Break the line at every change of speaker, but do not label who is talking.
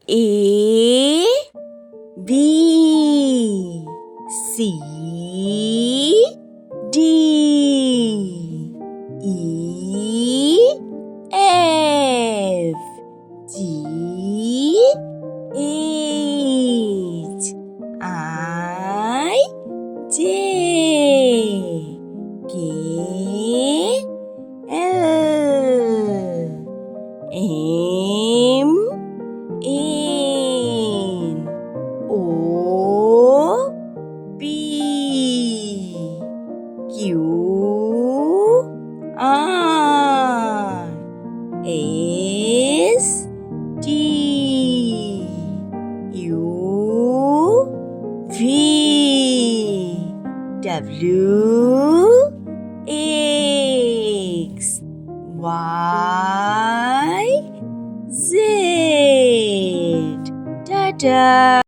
A B C D E F G H I J K L M N O P Q R S T U V W X Y Z. Ta-da!